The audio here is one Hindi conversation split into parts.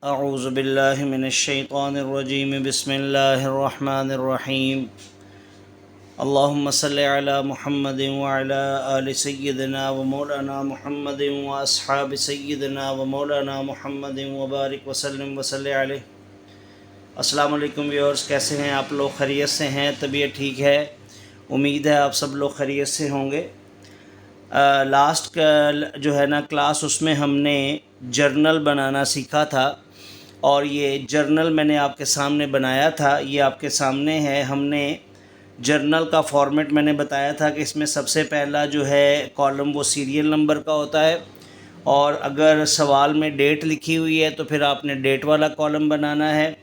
अऊज़ु बिल्लाहि मिनश्शैतानिर्रजीम बिस्मिल्लाहिर्रहमानिर्रहीम अल्लाहुम्मा सल्लि अला मुहम्मदिन व अला आलि सय्यिदिना व मौलाना मुहम्मदिन व अस्हाबि सय्यिदिना व मौलाना मुहम्मदिन व बारिक व सल्लिम व सल्लि अलैहि। अस्सलाम वालेकुम व्यूअर्स, कैसे हैं आप लोग? खैरियत से हैं? तबीयत ठीक है? उम्मीद है आप सब लोग खैरियत से होंगे। लास्ट जो है ना क्लास, उसमें हमने जर्नल बनाना सीखा था और ये जर्नल मैंने आपके सामने बनाया था, ये आपके सामने है। हमने जर्नल का फॉर्मेट मैंने बताया था कि इसमें सबसे पहला जो है कॉलम वो सीरियल नंबर का होता है, और अगर सवाल में डेट लिखी हुई है तो फिर आपने डेट वाला कॉलम बनाना है,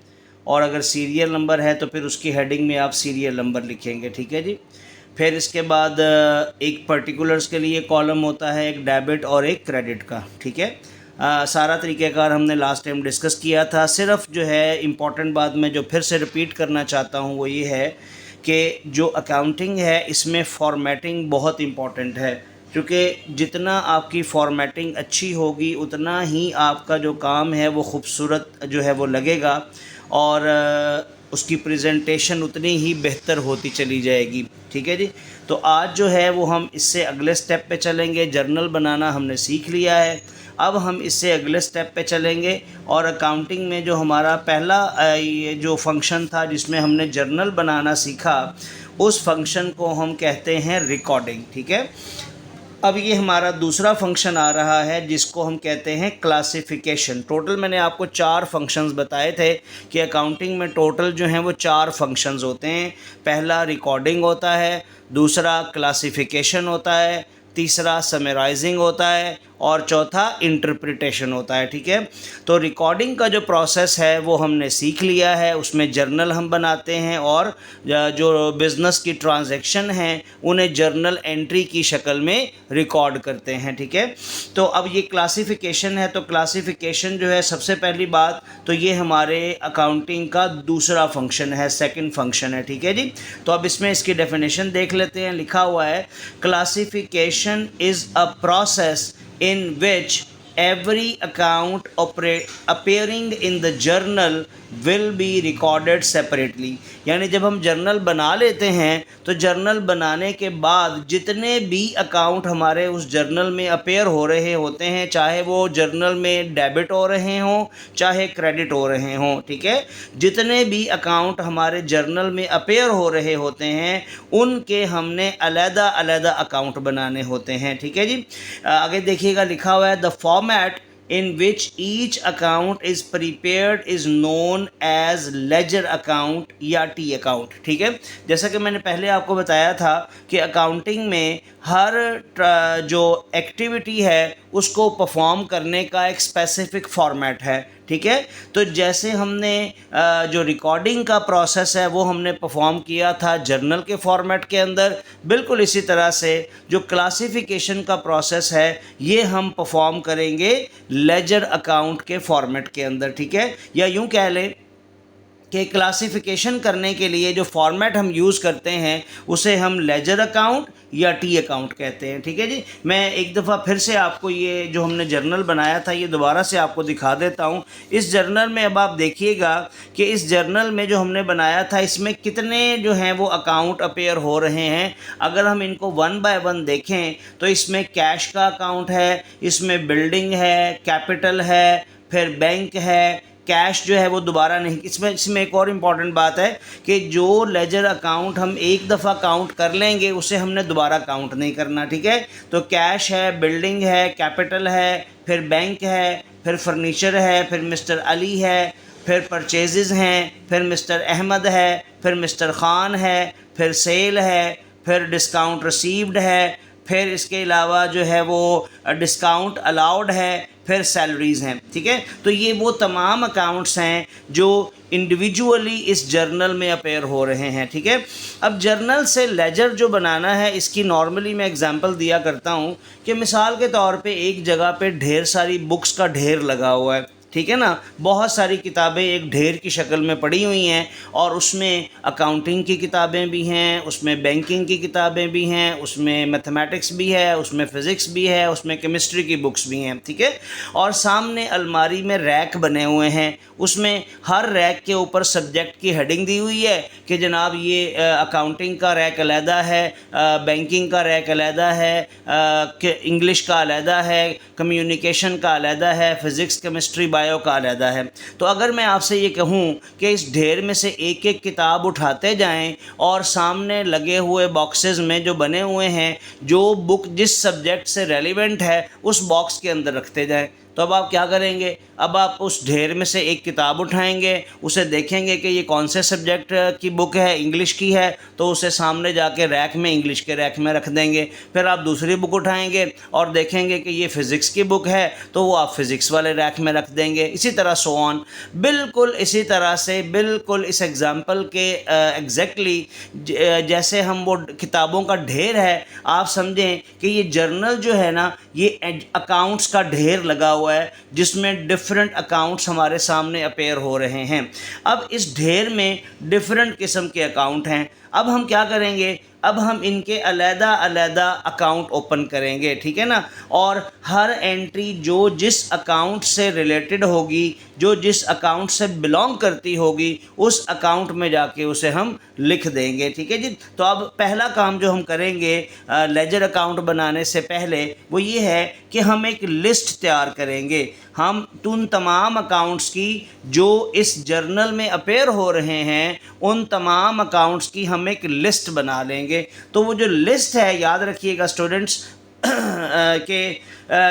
और अगर सीरियल नंबर है तो फिर उसकी हेडिंग में आप सीरियल नंबर लिखेंगे। ठीक है जी। फिर इसके बाद एक पर्टिकुलर्स के लिए कॉलम होता है, एक डेबिट और एक क्रेडिट का। ठीक है। सारा तरीक़ेकार हमने लास्ट टाइम डिस्कस किया था। सिर्फ जो है इम्पॉर्टेंट बात मैं जो फिर से रिपीट करना चाहता हूँ वो ये है कि जो अकाउंटिंग है इसमें फॉर्मेटिंग बहुत इम्पॉर्टेंट है, क्योंकि जितना आपकी फॉर्मेटिंग अच्छी होगी उतना ही आपका जो काम है वो ख़ूबसूरत जो है वो लगेगा, और उसकी प्रेजेंटेशन उतनी ही बेहतर होती चली जाएगी। ठीक है जी। तो आज जो है वो हम इससे अगले स्टेप पे चलेंगे। जर्नल बनाना हमने सीख लिया है, अब हम इससे अगले स्टेप पे चलेंगे, और अकाउंटिंग में जो हमारा पहला ये जो फंक्शन था जिसमें हमने जर्नल बनाना सीखा, उस फंक्शन को हम कहते हैं रिकॉर्डिंग। ठीक है। अब ये हमारा दूसरा फंक्शन आ रहा है जिसको हम कहते हैं क्लासिफिकेशन। टोटल मैंने आपको 4 फंक्शंस बताए थे कि अकाउंटिंग में टोटल जो हैं वो 4 फंक्शंस होते हैं। पहला रिकॉर्डिंग होता है, दूसरा क्लासिफिकेशन होता है, तीसरा समराइजिंग होता है, और चौथा इंटरप्रिटेशन होता है। ठीक है। तो रिकॉर्डिंग का जो प्रोसेस है वो हमने सीख लिया है, उसमें जर्नल हम बनाते हैं और जो बिज़नेस की ट्रांजैक्शन हैं उन्हें जर्नल एंट्री की शक्ल में रिकॉर्ड करते हैं। ठीक है। तो अब ये क्लासिफिकेशन है, तो क्लासिफिकेशन जो है सबसे पहली बात तो ये हमारे अकाउंटिंग का दूसरा फंक्शन है, सेकंड फंक्शन है। ठीक है जी। तो अब इसमें इसकी डेफिनेशन देख लेते हैं। लिखा हुआ है, classification is a process in which every account appearing in the journal will be recorded separately। यानी जब हम जर्नल बना लेते हैं तो जर्नल बनाने के बाद जितने भी अकाउंट हमारे उस जर्नल में अपेयर हो रहे होते हैं, चाहे वो जर्नल में डेबिट हो रहे हों चाहे क्रेडिट हो रहे हों, ठीक है, जितने भी अकाउंट हमारे जर्नल में अपेयर हो रहे होते हैं उनके हमने अलग अलग अकाउंट बनाने होते हैं। ठीक है जी। आगे देखिएगा, लिखा हुआ है, the format in which each account is prepared is known as ledger account या T account। ठीक है। जैसा कि मैंने पहले आपको बताया था कि अकाउंटिंग में हर जो एक्टिविटी है उसको परफॉर्म करने का एक स्पेसिफिक फॉर्मेट है। ठीक है। तो जैसे हमने जो रिकॉर्डिंग का प्रोसेस है वो हमने परफॉर्म किया था जर्नल के फॉर्मेट के अंदर, बिल्कुल इसी तरह से जो क्लासिफिकेशन का प्रोसेस है ये हम परफॉर्म करेंगे लेजर अकाउंट के फॉर्मेट के अंदर। ठीक है। या यूँ कह लें कि क्लासिफिकेशन करने के लिए जो फॉर्मेट हम यूज़ करते हैं उसे हम लेजर अकाउंट या टी अकाउंट कहते हैं। ठीक है जी। मैं एक दफ़ा फिर से आपको ये जो हमने जर्नल बनाया था ये दोबारा से आपको दिखा देता हूँ। इस जर्नल में अब आप देखिएगा कि इस जर्नल में जो हमने बनाया था इसमें कितने जो हैं वो अकाउंट अपेयर हो रहे हैं। अगर हम इनको 1 बाय 1 देखें तो इसमें कैश का अकाउंट है, इसमें बिल्डिंग है, कैपिटल है, फिर बैंक है, कैश जो है वो दोबारा नहीं। इसमें एक और इम्पॉर्टेंट बात है कि जो लेजर अकाउंट हम एक दफ़ा काउंट कर लेंगे उसे हमने दोबारा काउंट नहीं करना। ठीक है। तो कैश है, बिल्डिंग है, कैपिटल है, फिर बैंक है, फिर फर्नीचर है, फिर मिस्टर अली है, फिर परचेजेस हैं, फिर मिस्टर अहमद है, फिर मिस्टर ख़ान है, फिर सेल है, फिर डिस्काउंट रिसीव्ड है, फिर इसके अलावा जो है वो डिस्काउंट अलाउड है, फिर सैलरीज़ हैं। ठीक है। तो ये वो तमाम अकाउंट्स हैं जो इंडिविजुअली इस जर्नल में अपेयर हो रहे हैं। ठीक है। अब जर्नल से लेजर जो बनाना है इसकी नॉर्मली मैं एग्जांपल दिया करता हूँ कि मिसाल के तौर पे एक जगह पे ढेर सारी बुक्स का ढेर लगा हुआ है। ठीक है ना। बहुत सारी किताबें एक ढेर की शक्ल में पड़ी हुई हैं और उसमें अकाउंटिंग की किताबें भी हैं, उसमें बैंकिंग की किताबें भी हैं, उसमें मैथमेटिक्स भी है, उसमें फ़िज़िक्स भी है, उसमें केमिस्ट्री की बुक्स भी हैं, ठीक है। और सामने अलमारी में रैक बने हुए हैं, उसमें हर रैक के ऊपर सब्जेक्ट की हेडिंग दी हुई है कि जनाब ये अकाउंटिंग का रैक अलहदा है, बैंकिंग का रैक अलहदा है, इंग्लिश का अलहदा है, कम्युनिकेशन का अलहदा है, फ़िज़िक्स केमिस्ट्री बायो का अलहदा है। तो अगर मैं आपसे ये कहूँ कि इस ढेर में से एक एक किताब उठाते जाएं और सामने लगे हुए बॉक्सेस में जो बने हुए हैं, जो बुक जिस सब्जेक्ट से रेलिवेंट है उस बॉक्स के अंदर रखते जाएं, तो अब आप क्या करेंगे? अब आप उस ढेर में से एक किताब उठाएंगे, उसे देखेंगे कि ये कौन से सब्जेक्ट की बुक है, इंग्लिश की है, तो उसे सामने जाके रैक में, इंग्लिश के रैक में रख देंगे। फिर आप दूसरी बुक उठाएंगे और देखेंगे कि ये फ़िज़िक्स की बुक है, तो वो आप फ़िज़िक्स वाले रैक में रख देंगे। इसी तरह सो ऑन, बिल्कुल इसी तरह से, बिल्कुल इस एग्ज़ाम्पल के एग्जैक्टली जैसे हम वो किताबों का ढेर है, आप समझें कि ये जर्नल जो है ना, ये अकाउंट्स का ढेर लगा हुआ है जिसमें डिफरेंट अकाउंट्स हमारे सामने अपेयर हो रहे हैं। अब इस ढेर में डिफरेंट किस्म के अकाउंट हैं। अब हम क्या करेंगे? अब हम इनके अलहदा अलहदा अकाउंट ओपन करेंगे, ठीक है ना। और हर एंट्री जो जिस अकाउंट से रिलेटेड होगी, जो जिस अकाउंट से बिलोंग करती होगी, उस अकाउंट में जाके उसे हम लिख देंगे, ठीक है जी। तो अब पहला काम जो हम करेंगे लेजर अकाउंट बनाने से पहले वो ये है कि हम एक लिस्ट तैयार करेंगे। हम उन तमाम अकाउंट्स की जो इस जर्नल में अपेयर हो रहे हैं, उन तमाम अकाउंट्स की हम एक लिस्ट बना लेंगे। तो वो जो लिस्ट है, याद रखिएगा स्टूडेंट्स के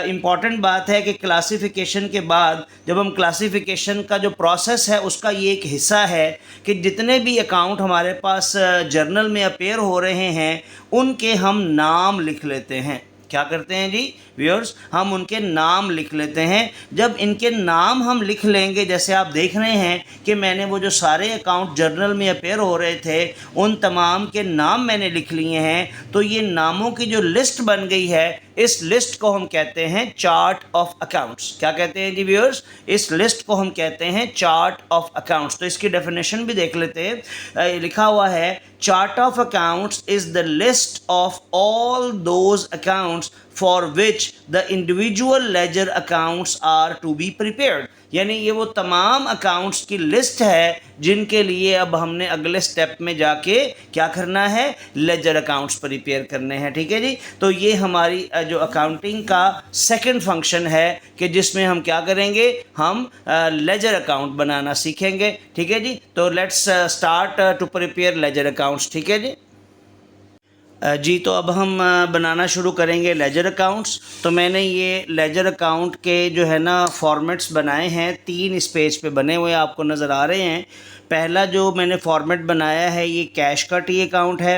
इम्पॉर्टेंट बात है कि क्लासिफिकेशन के बाद जब हम क्लासिफिकेशन का जो प्रोसेस है उसका ये एक हिस्सा है कि जितने भी अकाउंट हमारे पास जर्नल में अपेयर हो रहे हैं उनके हम नाम लिख लेते हैं। क्या करते हैं जी व्यूअर्स? हम उनके नाम लिख लेते हैं। जब इनके नाम हम लिख लेंगे, जैसे आप देख रहे हैं कि मैंने वो जो सारे अकाउंट जर्नल में अपेयर हो रहे थे उन तमाम के नाम मैंने लिख लिए हैं, तो ये नामों की जो लिस्ट बन गई है, इस लिस्ट को हम कहते हैं चार्ट ऑफ अकाउंट्स। क्या कहते हैं जी व्यूअर्स? इस लिस्ट को हम कहते हैं चार्ट ऑफ अकाउंट्स। तो इसकी डेफिनेशन भी देख लेते हैं। लिखा हुआ है, chart of accounts is the list of all those accounts for which the individual ledger accounts are to be prepared। यानी ये वो तमाम अकाउंट्स की लिस्ट है जिनके लिए अब हमने अगले स्टेप में जाके क्या करना है? लेजर अकाउंट्स प्रिपेयर करने हैं, ठीक है जी। तो ये हमारी जो अकाउंटिंग का सेकंड फंक्शन है कि जिसमें हम क्या करेंगे? हम लेजर अकाउंट बनाना सीखेंगे, ठीक है जी। तो let's start to prepare ledger accounts, ठीक है जी। जी, तो अब हम बनाना शुरू करेंगे लेजर अकाउंट्स। तो मैंने ये लेजर अकाउंट के जो है ना फॉर्मेट्स बनाए हैं, 3 इस पेज पे बने हुए आपको नज़र आ रहे हैं। पहला जो मैंने फॉर्मेट बनाया है ये कैश का टी अकाउंट है।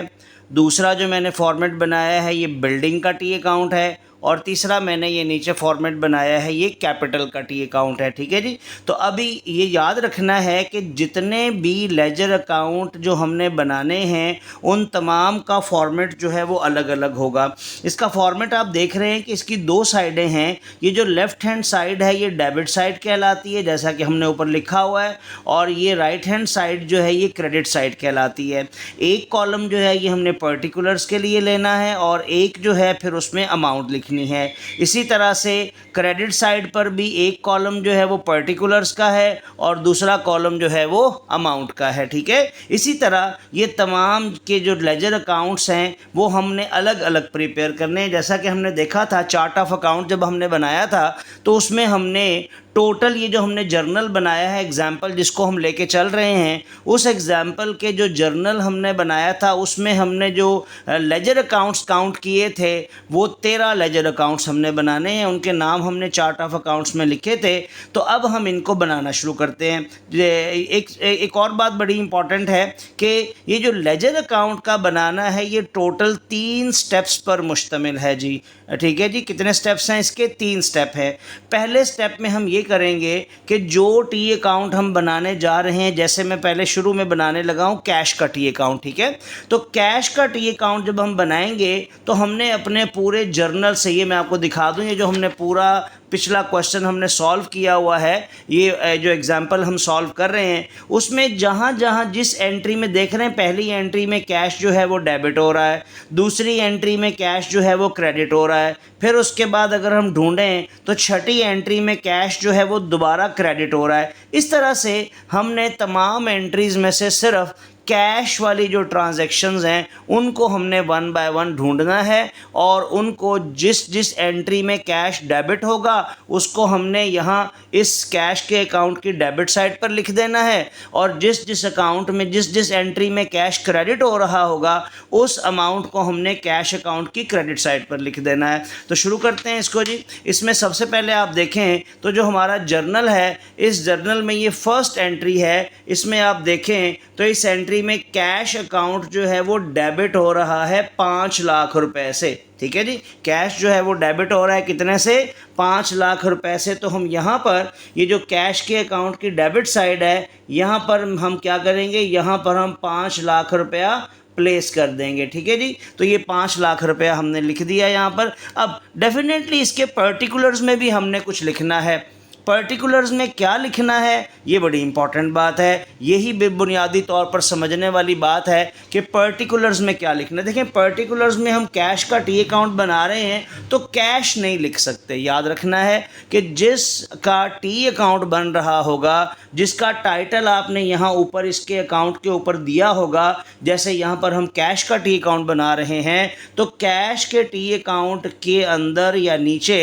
दूसरा जो मैंने फॉर्मेट बनाया है ये बिल्डिंग का टी अकाउंट है। और तीसरा मैंने ये नीचे फॉर्मेट बनाया है ये कैपिटल का टी अकाउंट है, ठीक है जी। तो अभी ये याद रखना है कि जितने भी लेजर अकाउंट जो हमने बनाने हैं उन तमाम का फॉर्मेट जो है वो अलग अलग होगा। इसका फॉर्मेट आप देख रहे हैं कि इसकी 2 साइडें हैं। ये जो लेफ़्ट हैंड साइड है ये डेबिट साइड कहलाती है, जैसा कि हमने ऊपर लिखा हुआ है, और ये राइट हैंड साइड जो है ये क्रेडिट साइड कहलाती है। एक कॉलम जो है ये हमने पर्टिकुलर्स के लिए लेना है और एक जो है फिर उसमें अमाउंट लिखनी है। इसी तरह से क्रेडिट साइड पर भी एक कॉलम जो है वो पर्टिकुलर्स का है और दूसरा कॉलम जो है वो अमाउंट का है, ठीक है। इसी तरह ये तमाम के जो लेजर अकाउंट्स हैं वो हमने अलग अलग प्रिपेयर करने हैं। जैसा कि हमने देखा था चार्ट ऑफ अकाउंट जब हमने बनाया था तो उसमें हमने टोटल ये जो हमने जर्नल बनाया है, एग्जाम्पल जिसको हम लेके चल रहे हैं, उस एग्जाम्पल के जो जर्नल हमने बनाया था उसमें हमने जो लेजर अकाउंट्स काउंट किए थे वो 13 लेजर अकाउंट्स हमने बनाने हैं। उनके नाम हमने चार्ट ऑफ अकाउंट्स में लिखे थे। तो अब हम इनको बनाना शुरू करते हैं। एक और बात बड़ी इंपॉर्टेंट है कि ये जो लेजर अकाउंट का बनाना है ये टोटल 3 स्टेप्स पर मुश्तमिल है जी, ठीक है जी। कितने स्टेप्स हैं इसके? 3 स्टेप हैं। पहले स्टेप में हम ये करेंगे कि जो टी अकाउंट हम बनाने जा रहे हैं, जैसे मैं पहले शुरू में बनाने लगा हूँ कैश का टी अकाउंट, ठीक है। तो कैश का टी अकाउंट जब हम बनाएंगे तो हमने अपने पूरे जर्नल से, ये मैं आपको दिखा दूँ, ये जो हमने पूरा पिछला क्वेश्चन हमने सॉल्व किया हुआ है, ये जो एग्जांपल हम सॉल्व कर रहे हैं उसमें जहाँ जहाँ जिस एंट्री में देख रहे हैं, पहली एंट्री में कैश जो है वो डेबिट हो रहा है, दूसरी एंट्री में कैश जो है वो क्रेडिट हो रहा है, फिर उसके बाद अगर हम ढूंढें तो छठी एंट्री में कैश जो है वो दोबारा क्रेडिट हो रहा है। इस तरह से हमने तमाम एंट्रीज़ में से सिर्फ कैश वाली जो ट्रांजैक्शंस हैं उनको हमने वन बाय वन ढूंढना है और उनको जिस जिस एंट्री में कैश डेबिट होगा उसको हमने यहाँ इस कैश के अकाउंट की डेबिट साइड पर लिख देना है, और जिस जिस अकाउंट में जिस जिस एंट्री में कैश क्रेडिट हो रहा होगा उस अमाउंट को हमने कैश अकाउंट की क्रेडिट साइड पर लिख देना है। तो शुरू करते हैं इसको जी। इसमें सबसे पहले आप देखें तो जो हमारा जर्नल है, इस जर्नल में ये फर्स्ट एंट्री है, इसमें आप देखें तो इस एंट्री में कैश अकाउंट जो है वो डेबिट हो रहा है 5 लाख रुपए से। ठीक है जी, कैश जो है वो डेबिट हो रहा है कितने से, 5 लाख रुपए से। तो हम यहाँ पर ये जो कैश के अकाउंट की डेबिट साइड है यहाँ पर हम क्या करेंगे, यहाँ पर हम 5 लाख रुपया प्लेस कर देंगे। ठीक है जी, तो ये 5 लाख रुपया हमने लिख दिया यहाँ पर। अब डेफिनेटली इसके पर्टिकुलर्स में भी हमने कुछ लिखना है। पर्टिकुलर्स में क्या लिखना है ये बड़ी इंपॉर्टेंट बात है, यही बुनियादी तौर पर समझने वाली बात है कि पर्टिकुलर्स में क्या लिखना है। देखें, पर्टिकुलर्स में हम कैश का टी अकाउंट बना रहे हैं तो कैश नहीं लिख सकते। याद रखना है कि जिसका टी अकाउंट बन रहा होगा, जिसका टाइटल आपने यहाँ ऊपर इसके अकाउंट के ऊपर दिया होगा, जैसे यहाँ पर हम कैश का टी अकाउंट बना रहे हैं तो कैश के टी अकाउंट के अंदर या नीचे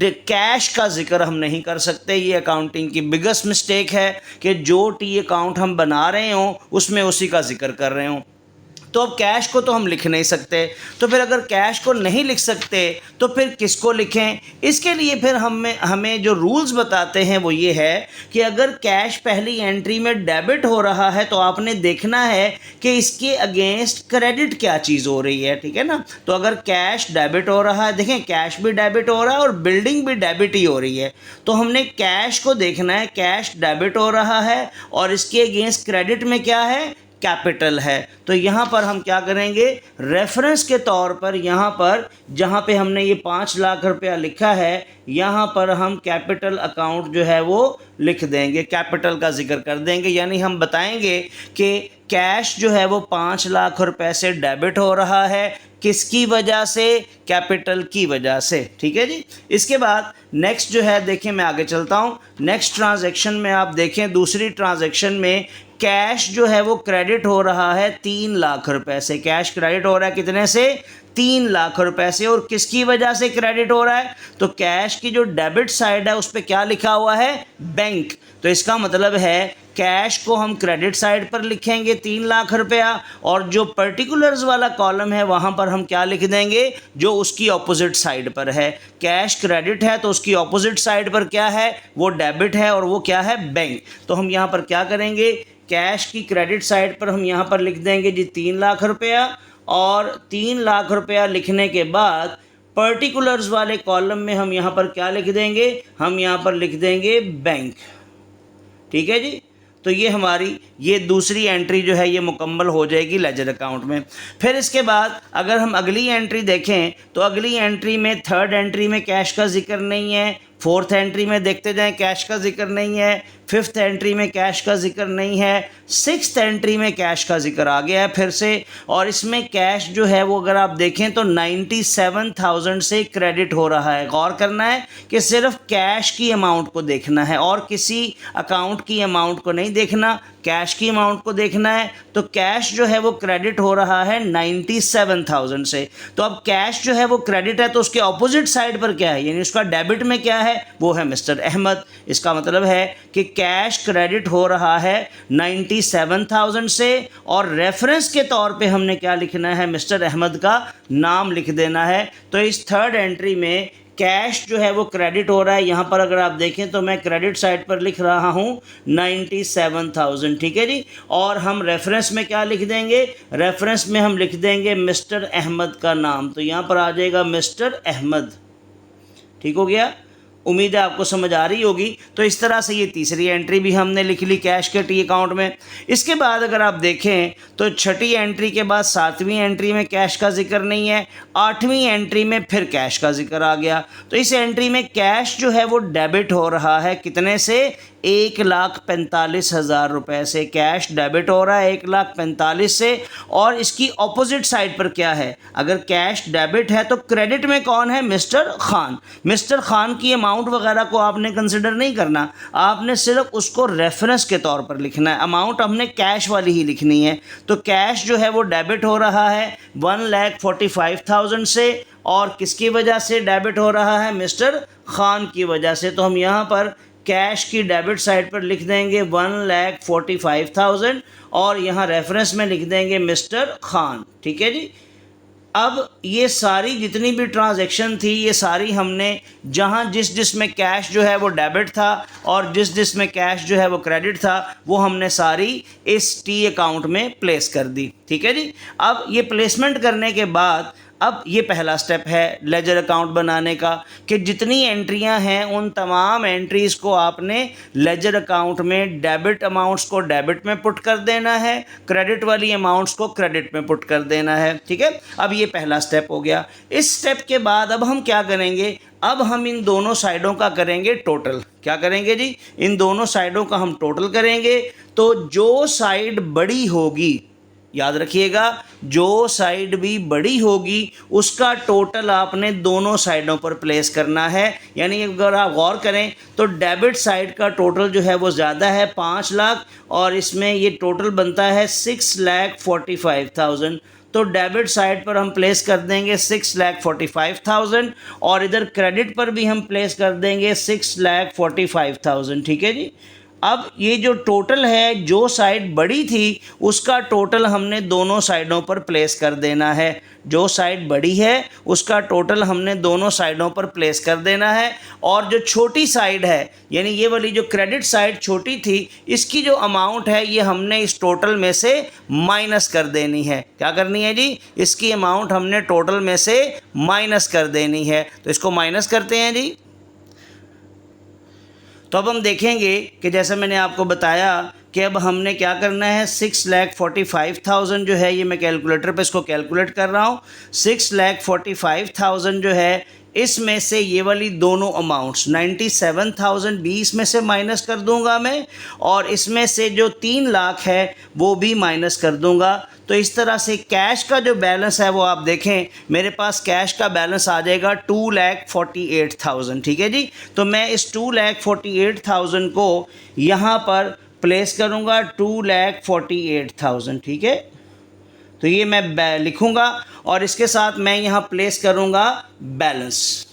कैश का जिक्र हम नहीं कर सकते। ये अकाउंटिंग की बिगेस्ट मिस्टेक है कि जो टी अकाउंट हम बना रहे हों उसमें उसी का जिक्र कर रहे हों। तो अब कैश को तो हम लिख नहीं सकते, तो फिर अगर कैश को नहीं लिख सकते तो फिर किसको लिखें? इसके लिए फिर हमें जो रूल्स बताते हैं वो ये है कि अगर कैश पहली एंट्री में डेबिट हो रहा है तो आपने देखना है कि इसके अगेंस्ट क्रेडिट क्या चीज़ हो रही है। ठीक है ना, तो अगर कैश डेबिट हो रहा है, देखें कैश भी डेबिट हो रहा है और बिल्डिंग भी डेबिट ही हो रही है, तो हमने कैश को देखना है, कैश डेबिट हो रहा है और इसके अगेंस्ट क्रेडिट में क्या है, कैपिटल है। तो यहाँ पर हम क्या करेंगे, रेफरेंस के तौर पर यहाँ पर जहाँ पे हमने ये 5 लाख रुपया लिखा है यहाँ पर हम कैपिटल अकाउंट जो है वो लिख देंगे, कैपिटल का जिक्र कर देंगे। यानी हम बताएंगे कि कैश जो है वो 5 लाख रुपए से डेबिट हो रहा है, किसकी वजह से, कैपिटल की वजह से। ठीक है जी, इसके बाद नेक्स्ट जो है देखें, मैं आगे चलता हूँ। नेक्स्ट ट्रांजैक्शन में आप देखें, दूसरी ट्रांजैक्शन में कैश जो है वो क्रेडिट हो रहा है 3 लाख रुपए से। कैश क्रेडिट हो रहा है कितने से, 3 लाख रुपए से। और किसकी वजह से क्रेडिट हो रहा है, तो कैश की जो डेबिट साइड है उस पर क्या लिखा हुआ है, बैंक। तो इसका मतलब है कैश को हम क्रेडिट साइड पर लिखेंगे 3 लाख रुपया, और जो पर्टिकुलर्स वाला कॉलम है वहाँ पर हम क्या लिख देंगे, जो उसकी ऑपोजिट साइड पर है। कैश क्रेडिट है तो उसकी ऑपोजिट साइड पर क्या है, वो डेबिट है और वो क्या है, बैंक। तो हम यहाँ पर क्या करेंगे, कैश की क्रेडिट साइड पर हम यहाँ पर लिख देंगे जी 3 लाख रुपया, और 3 लाख रुपया लिखने के बाद पर्टिकुलर्स वाले कॉलम में हम यहाँ पर क्या लिख देंगे, हम यहाँ पर लिख देंगे बैंक। ठीक है जी, तो ये हमारी ये दूसरी एंट्री जो है ये मुकम्मल हो जाएगी लेजर अकाउंट में। फिर इसके बाद अगर हम अगली एंट्री देखें तो अगली एंट्री में, थर्ड एंट्री में कैश का जिक्र नहीं है, फोर्थ एंट्री में देखते जाएं कैश का जिक्र नहीं है, फिफ्थ एंट्री में कैश का जिक्र नहीं है, सिक्स्थ एंट्री में कैश का जिक्र आ गया है फिर से। और इसमें कैश जो है वो अगर आप देखें तो 97,000 से क्रेडिट हो रहा है। गौर करना है कि सिर्फ कैश की अमाउंट को देखना है और किसी अकाउंट की अमाउंट को नहीं देखना, कैश की अमाउंट को देखना है। तो कैश जो है वो क्रेडिट हो रहा है 97,000 से। तो अब कैश जो है वो क्रेडिट है तो उसके ऑपोजिट साइड पर क्या है, यानी उसका डेबिट में क्या है, वो है मिस्टर अहमद। इसका मतलब है कि कैश क्रेडिट हो रहा है 97,000 से, और रेफरेंस के तौर पे हमने क्या लिखना है, मिस्टर अहमद का नाम लिख देना है। तो इस थर्ड एंट्री में कैश जो है वो क्रेडिट हो रहा है, यहाँ पर अगर आप देखें तो मैं क्रेडिट साइड पर लिख रहा हूँ 97,000। ठीक है जी, और हम रेफरेंस में क्या लिख देंगे, रेफरेंस में हम लिख देंगे मिस्टर अहमद का नाम। तो यहाँ पर आ जाएगा मिस्टर अहमद। ठीक हो गया। उम्मीद है आपको समझ आ रही होगी। तो इस तरह से ये तीसरी एंट्री भी हमने लिख ली कैश के टी अकाउंट में। इसके बाद अगर आप देखें तो छठी एंट्री के बाद सातवीं एंट्री में कैश का जिक्र नहीं है, आठवीं एंट्री में फिर कैश का जिक्र आ गया। तो इस एंट्री में कैश जो है वो डेबिट हो रहा है कितने से, 1,45,000 रुपये से कैश डेबिट हो रहा है 1,45,000 से। और इसकी ऑपोजिट साइड पर क्या है, अगर कैश डेबिट है तो क्रेडिट में कौन है, मिस्टर खान। मिस्टर खान की अमाउंट वगैरह को आपने कंसिडर नहीं करना, आपने सिर्फ उसको रेफरेंस के तौर पर लिखना है, अमाउंट हमने कैश वाली ही लिखनी है। तो कैश जो है वो डेबिट हो रहा है 1,45,000 से, और किसकी वजह से डेबिट हो रहा है, मिस्टर खान की वजह से। तो हम यहाँ पर कैश की डेबिट साइड पर लिख देंगे 1,45,000 और यहाँ रेफरेंस में लिख देंगे मिस्टर खान। ठीक है जी। अब ये सारी जितनी भी ट्रांजैक्शन थी ये सारी हमने जहाँ जिस में कैश जो है वो डेबिट था और जिस में कैश जो है वो क्रेडिट था वो हमने सारी इस टी अकाउंट में प्लेस कर दी। ठीक है जी। अब ये प्लेसमेंट करने के बाद अब ये पहला स्टेप है लेजर अकाउंट बनाने का, कि जितनी एंट्रियां हैं उन तमाम एंट्रीज़ को आपने लेजर अकाउंट में डेबिट अमाउंट्स को डेबिट में पुट कर देना है, क्रेडिट वाली अमाउंट्स को क्रेडिट में पुट कर देना है। ठीक है। अब ये पहला स्टेप हो गया। इस स्टेप के बाद अब हम क्या करेंगे, अब हम इन दोनों साइडों का करेंगे टोटल। क्या करेंगे जी, इन दोनों साइडों का हम टोटल करेंगे। तो जो साइड बड़ी होगी, याद रखिएगा, जो साइड भी बड़ी होगी उसका टोटल आपने दोनों साइडों पर प्लेस करना है। यानी अगर आप गौर करें तो डेबिट साइड का टोटल जो है वो ज़्यादा है 5 लाख, और इसमें ये टोटल बनता है 6,45,000। तो डेबिट साइड पर हम प्लेस कर देंगे 6,45,000 और इधर क्रेडिट पर भी हम प्लेस कर देंगे 6,45,000। ठीक है जी। अब ये जो टोटल है, जो साइड बड़ी थी उसका टोटल हमने दोनों साइडों पर प्लेस कर देना है। जो साइड बड़ी है उसका टोटल हमने दोनों साइडों पर प्लेस कर देना है। और जो छोटी साइड है, यानी ये वाली जो क्रेडिट साइड छोटी थी, इसकी जो अमाउंट है ये हमने इस टोटल में से माइनस कर देनी है। क्या करनी है जी, इसकी अमाउंट हमने टोटल में से माइनस कर देनी है। तो इसको माइनस करते हैं जी। तो अब हम देखेंगे कि जैसे मैंने आपको बताया कि अब हमने क्या करना है, 6,45,000 जो है, ये मैं कैलकुलेटर पे इसको कैलकुलेट कर रहा हूँ। 6,45,000 जो है, इसमें से ये वाली दोनों अमाउंट्स 97,000 भी इसमें से माइनस कर दूंगा मैं, और इसमें से जो 3 लाख है वो भी माइनस कर दूंगा। तो इस तरह से कैश का जो बैलेंस है वो आप देखें, मेरे पास कैश का बैलेंस आ जाएगा 2,48,000। ठीक है जी। तो मैं इस 2,48,000 को यहाँ पर प्लेस करूँगा 2,48,000। ठीक है। तो ये मैं लिखूँगा और इसके साथ मैं यहाँ प्लेस करूँगा बैलेंस।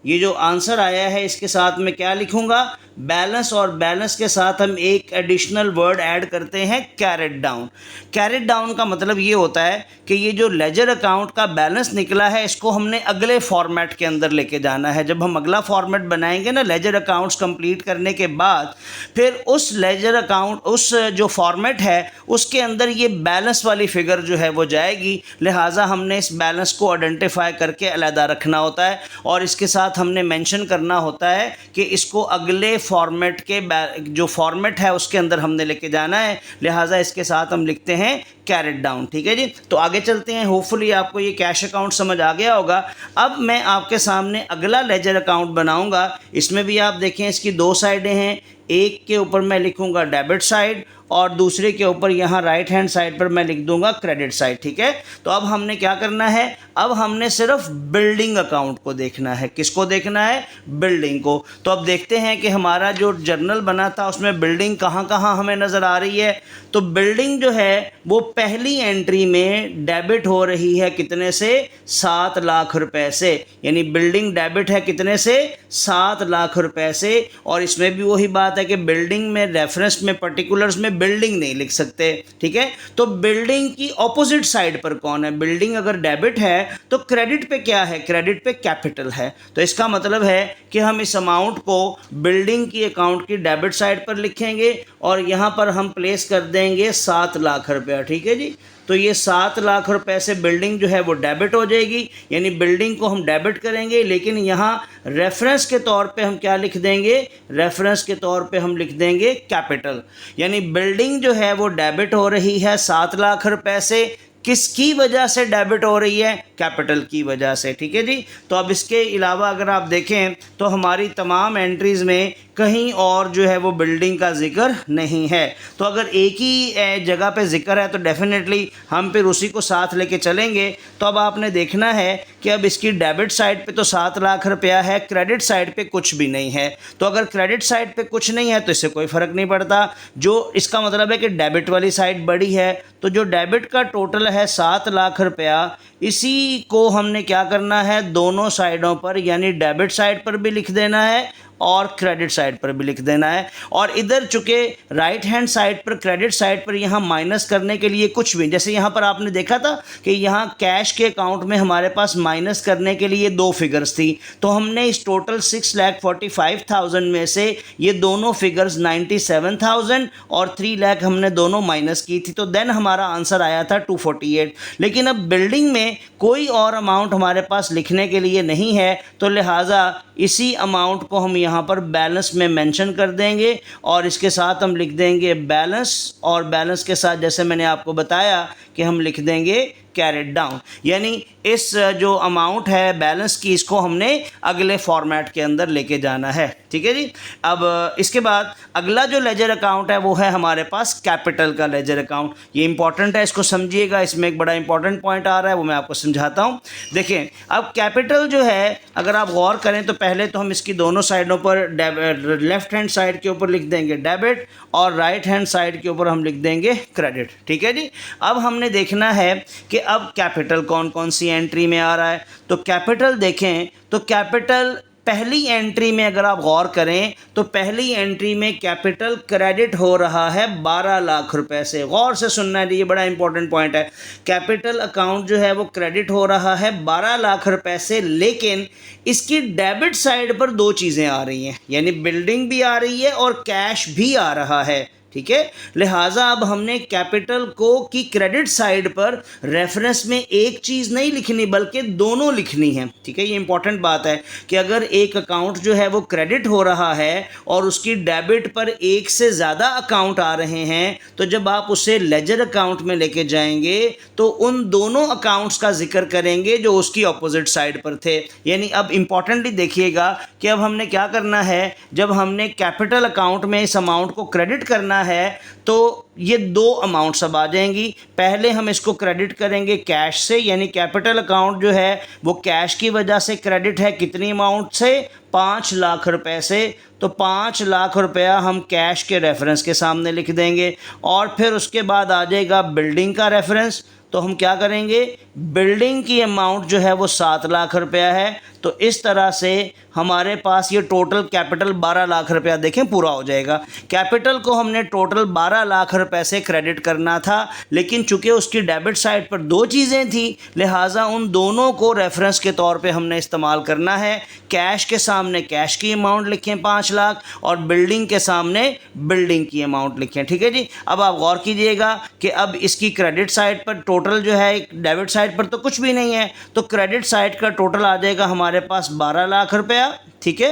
ये जो आंसर आया है इसके साथ मैं क्या लिखूँगा, बैलेंस। और बैलेंस के साथ हम एक एडिशनल वर्ड ऐड करते हैं, कैरेट डाउन। कैरेट डाउन का मतलब ये होता है कि ये जो लेजर अकाउंट का बैलेंस निकला है इसको हमने अगले फॉर्मेट के अंदर लेके जाना है। जब हम अगला फॉर्मेट बनाएंगे ना लेजर अकाउंट्स कंप्लीट करने के बाद, फिर उस लेजर अकाउंट, उस जो फॉर्मेट है उसके अंदर ये बैलेंस वाली फिगर जो है वो जाएगी। लिहाजा हमने इस बैलेंस को आइडेंटिफाई करके अलहदा रखना होता है और इसके साथ हमने मेंशन करना होता है कि इसको अगले फॉर्मेट के जो फॉर्मेट है उसके अंदर हमने लेके जाना है। लिहाजा इसके साथ हम लिखते हैं कैरेट डाउन। ठीक है जी। तो आगे चलते हैं। होपफुली आपको ये कैश अकाउंट समझ आ गया होगा। अब मैं आपके सामने अगला लेजर अकाउंट बनाऊंगा। इसमें भी आप देखें इसकी 2 साइडें हैं। एक के ऊपर मैं लिखूंगा डेबिट साइड और दूसरे के ऊपर यहाँ राइट हैंड साइड पर मैं लिख दूंगा क्रेडिट साइड। ठीक है। तो अब हमने क्या करना है, अब हमने सिर्फ बिल्डिंग अकाउंट को देखना है। किसको देखना है, बिल्डिंग को। तो अब देखते हैं कि हमारा जो जर्नल बना था उसमें बिल्डिंग कहाँ कहाँ हमें नज़र आ रही है। तो बिल्डिंग जो है वो पहली एंट्री में डेबिट हो रही है कितने से, 7 लाख रुपए से। यानी बिल्डिंग डेबिट है कितने से, 7 लाख रुपए से। और इसमें भी वही बात है कि बिल्डिंग में रेफरेंस में पर्टिकुलर्स में बिल्डिंग नहीं लिख सकते। ठीक है। तो बिल्डिंग की ऑपोजिट साइड पर कौन है, बिल्डिंग अगर डेबिट है तो क्रेडिट पे क्या है, क्रेडिट पे कैपिटल है। तो इसका मतलब है कि हम इस अमाउंट को बिल्डिंग की अकाउंट की डेबिट साइड पर लिखेंगे और यहाँ पर हम प्लेस कर देंगे 7 लाख रुपया। ठीक है जी। तो तो ये 7 लाख रुपए से बिल्डिंग जो है वो डेबिट हो जाएगी, यानी बिल्डिंग को हम डेबिट करेंगे, लेकिन यहाँ रेफरेंस के तौर पे हम क्या लिख देंगे, रेफरेंस के तौर पे हम लिख देंगे कैपिटल। यानी बिल्डिंग जो है वो डेबिट हो रही है 7 लाख रुपए से, किसकी वजह से डेबिट हो रही है, कैपिटल की वजह से। ठीक है जी। तो अब इसके अलावा अगर आप देखें तो हमारी तमाम एंट्रीज़ में कहीं और जो है वो बिल्डिंग का जिक्र नहीं है। तो अगर एक ही जगह पे जिक्र है तो डेफिनेटली हम फिर उसी को साथ लेके चलेंगे। तो अब आपने देखना है कि अब इसकी डेबिट साइड पे तो 7 लाख रुपया है, क्रेडिट साइड पे कुछ भी नहीं है। तो अगर क्रेडिट साइड पे कुछ नहीं है तो इससे कोई फ़र्क नहीं पड़ता, जो इसका मतलब है कि डेबिट वाली साइड बड़ी है। तो जो डेबिट का टोटल है 7 लाख रुपया, इसी को हमने क्या करना है, दोनों साइडों पर यानी डेबिट साइड पर भी लिख देना है और क्रेडिट साइड पर भी लिख देना है। और इधर चूँकि राइट हैंड साइड पर, क्रेडिट साइड पर यहाँ माइनस करने के लिए कुछ भी, जैसे यहाँ पर आपने देखा था कि यहाँ कैश के अकाउंट में हमारे पास माइनस करने के लिए 2 फिगर्स थी, तो हमने इस टोटल 6,45,000 में से ये दोनों फिगर्स 97,000 और 3 लाख हमने दोनों माइनस की थी, तो देन हमारा आंसर आया था 248। लेकिन अब बिल्डिंग में कोई और अमाउंट हमारे पास लिखने के लिए नहीं है, तो लिहाजा इसी अमाउंट को हम यहाँ पर बैलेंस में मेंशन कर देंगे और इसके साथ हम लिख देंगे बैलेंस, और बैलेंस के साथ जैसे मैंने आपको बताया कि हम लिख देंगे कैरेट डाउन। यानी इस जो अमाउंट है बैलेंस की, इसको हमने अगले फॉर्मेट के अंदर लेके जाना है। ठीक है जी। अब इसके बाद अगला जो लेजर अकाउंट है वो है हमारे पास कैपिटल का लेजर अकाउंट। ये इंपॉर्टेंट है, इसको समझिएगा, इसमें एक बड़ा इंपॉर्टेंट पॉइंट आ रहा है, वो मैं आपको समझाता हूँ। देखिए अब कैपिटल जो है अगर आप गौर करें तो पहले तो हम इसकी दोनों साइडों पर लेफ्ट हैंड साइड के ऊपर लिख देंगे डेबिट और राइट हैंड साइड के ऊपर हम लिख देंगे क्रेडिट। ठीक है जी। अब हमने देखना है कि अब कैपिटल कौन कौन सी एंट्री में आ रहा है। तो कैपिटल देखें तो कैपिटल पहली एंट्री में अगर आप गौर करें तो पहली एंट्री में कैपिटल क्रेडिट हो रहा है 12 लाख रुपए से। गौर से सुनना है, ये बड़ा इंपॉर्टेंट पॉइंट है। कैपिटल अकाउंट जो है वो क्रेडिट हो रहा है 12 लाख रुपए से, लेकिन इसकी डेबिट साइड पर 2 चीज़ें आ रही हैं, यानी बिल्डिंग भी आ रही है और कैश भी आ रहा है। ठीक है। लिहाजा अब हमने कैपिटल को की क्रेडिट साइड पर रेफरेंस में एक चीज़ नहीं लिखनी बल्कि दोनों लिखनी है। ठीक है। ये इंपॉर्टेंट बात है कि अगर एक अकाउंट जो है वो क्रेडिट हो रहा है और उसकी डेबिट पर एक से ज़्यादा अकाउंट आ रहे हैं, तो जब आप उसे लेजर अकाउंट में लेके जाएंगे तो उन दोनों अकाउंट्स का जिक्र करेंगे जो उसकी अपोजिट साइड पर थे। यानी अब इंपॉर्टेंटली देखिएगा कि अब हमने क्या करना है, जब हमने कैपिटल अकाउंट में इस अमाउंट को क्रेडिट करना है तो ये 2 अमाउंट्स अब आ जाएंगी। पहले हम इसको क्रेडिट करेंगे कैश से, यानी कैपिटल अकाउंट जो है वो कैश की वजह से क्रेडिट है, कितनी अमाउंट से, 5 लाख रुपए से। तो 5 लाख रुपया हम कैश के रेफरेंस के सामने लिख देंगे और फिर उसके बाद आ जाएगा बिल्डिंग का रेफरेंस। तो हम क्या करेंगे, बिल्डिंग की अमाउंट जो है वो 7 लाख रुपया है। तो इस तरह से हमारे पास ये टोटल कैपिटल 12 लाख रुपया देखें पूरा हो जाएगा। कैपिटल को हमने टोटल 12 लाख रुपए से क्रेडिट करना था, लेकिन चूंकि उसकी डेबिट साइड पर 2 चीज़ें थी, लिहाजा उन दोनों को रेफरेंस के तौर पे हमने इस्तेमाल करना है। कैश के सामने कैश की अमाउंट लिखें 5 लाख और बिल्डिंग के सामने बिल्डिंग की अमाउंट लिखें। ठीक है जी। अब आप गौर कीजिएगा कि अब इसकी क्रेडिट साइड पर टोटल जो है, डेबिट साइड पर तो कुछ भी नहीं है, तो क्रेडिट साइड का टोटल आ जाएगा हमारे पास 12 लाख रुपया। ठीक है।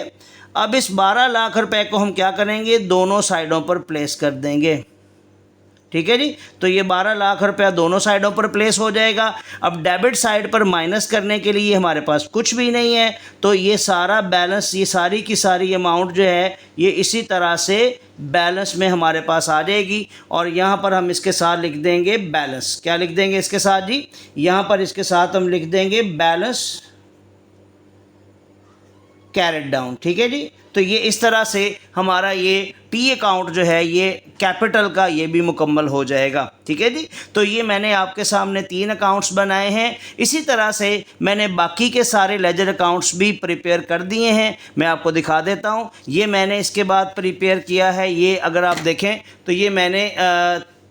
अब इस 12 लाख रुपए को हम क्या करेंगे, दोनों साइडों पर प्लेस कर देंगे। ठीक है जी। तो ये 12 लाख रुपया दोनों साइडों पर प्लेस हो जाएगा। अब डेबिट साइड पर माइनस करने के लिए हमारे पास कुछ भी नहीं है, तो ये सारा बैलेंस, ये सारी की सारी अमाउंट जो है ये इसी तरह से बैलेंस में हमारे पास आ जाएगी। और यहाँ पर हम इसके साथ लिख देंगे बैलेंस। क्या लिख देंगे इसके साथ जी, यहाँ पर इसके साथ हम लिख देंगे बैलेंस कैरेट डाउन। ठीक है जी। तो ये इस तरह से हमारा ये टी अकाउंट जो है ये कैपिटल का ये भी मुकम्मल हो जाएगा। ठीक है जी। तो ये मैंने आपके सामने 3 अकाउंट्स बनाए हैं। इसी तरह से मैंने बाकी के सारे लेजर अकाउंट्स भी प्रिपेयर कर दिए हैं, मैं आपको दिखा देता हूँ। ये मैंने इसके बाद प्रिपेयर किया है, ये अगर आप देखें तो ये मैंने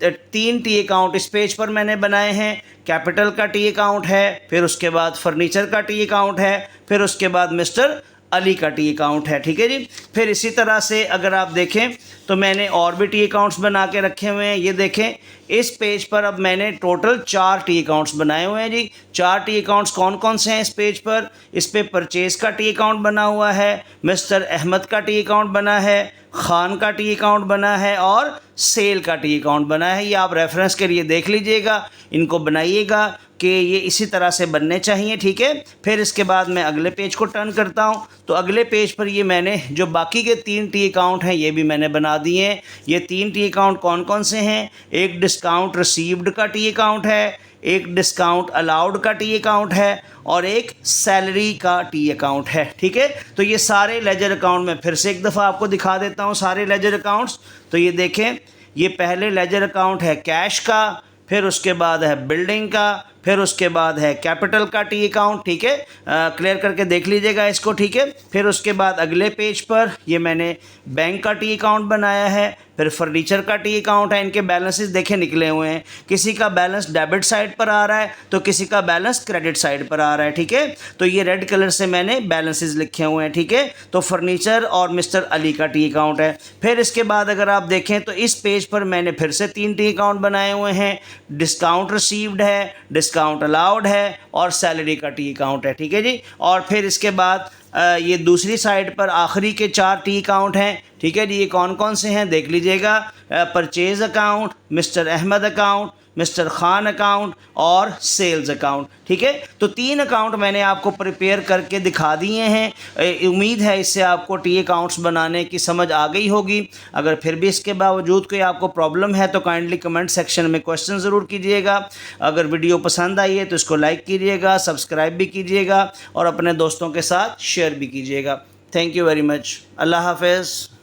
3 टी अकाउंट इस पेज पर मैंने बनाए हैं। कैपिटल का टी अकाउंट है, फिर उसके बाद फर्नीचर का टी अकाउंट है, फिर उसके बाद मिस्टर अली का टी अकाउंट है, ठीक है जी। फिर इसी तरह से अगर आप देखें तो मैंने और भी टी अकाउंट्स बना के रखे हुए हैं। ये देखें इस पेज पर अब मैंने टोटल 4 टी अकाउंट्स बनाए हुए हैं जी। 4 टी अकाउंट्स कौन कौन से हैं इस पेज पर? इस पे परचेज़ का टी अकाउंट बना हुआ है, मिस्टर अहमद का टी अकाउंट बना है, खान का टी अकाउंट बना है और सेल का टी अकाउंट बना है। ये आप रेफरेंस के लिए देख लीजिएगा, इनको बनाइएगा कि ये इसी तरह से बनने चाहिए, ठीक है। फिर इसके बाद मैं अगले पेज को टर्न करता हूँ तो अगले पेज पर ये मैंने जो बाकी के 3 टी अकाउंट हैं ये भी मैंने बना दिए हैं। ये 3 टी अकाउंट कौन कौन से हैं? एक डिस्काउंट रिसीव्ड का टी अकाउंट है, एक डिस्काउंट अलाउड का टी अकाउंट है और एक सैलरी का टी अकाउंट है, ठीक है। तो ये सारे लेजर अकाउंट में फिर से एक दफ़ा आपको दिखा देता हूँ सारे लेजर अकाउंट्स। तो ये देखें, ये पहले लेजर अकाउंट है कैश का, फिर उसके बाद है बिल्डिंग का, फिर उसके बाद है कैपिटल का टी अकाउंट, ठीक है। क्लियर करके देख लीजिएगा इसको, ठीक है। फिर उसके बाद अगले पेज पर ये मैंने बैंक का टी अकाउंट बनाया है, फिर फर्नीचर का टी अकाउंट है। इनके बैलेंसेस देखे निकले हुए हैं, किसी का बैलेंस डेबिट साइड पर आ रहा है तो किसी का बैलेंस क्रेडिट साइड पर आ रहा है, ठीक है। तो ये रेड कलर से मैंने बैलेंसेस लिखे हुए हैं, ठीक है। तो फर्नीचर और मिस्टर अली का टी अकाउंट है। फिर इसके बाद अगर आप देखें तो इस पेज पर मैंने फिर से 3 टी अकाउंट बनाए हुए हैं। डिस्काउंट रिसीव्ड है, डिस्काउंट अलाउड है और सैलरी का टी अकाउंट है, ठीक है जी। और फिर इसके बाद ये दूसरी साइड पर आखिरी के 4 टी अकाउंट हैं, ठीक है जी। ये कौन कौन से हैं देख लीजिएगा, purchase account, mister Ahmed account, mister Khan account और सेल्स अकाउंट, ठीक है। तो 3 अकाउंट मैंने आपको प्रिपेयर करके दिखा दिए हैं। उम्मीद है इससे आपको टी अकाउंट्स बनाने की समझ आ गई होगी। अगर फिर भी इसके बावजूद कोई आपको प्रॉब्लम है तो काइंडली कमेंट सेक्शन में क्वेश्चन ज़रूर कीजिएगा। अगर वीडियो पसंद आई है तो इसको लाइक कीजिएगा, सब्सक्राइब भी कीजिएगा और अपने दोस्तों के साथ शेयर भी कीजिएगा। Thank you very much. अल्लाह हाफ़िज़।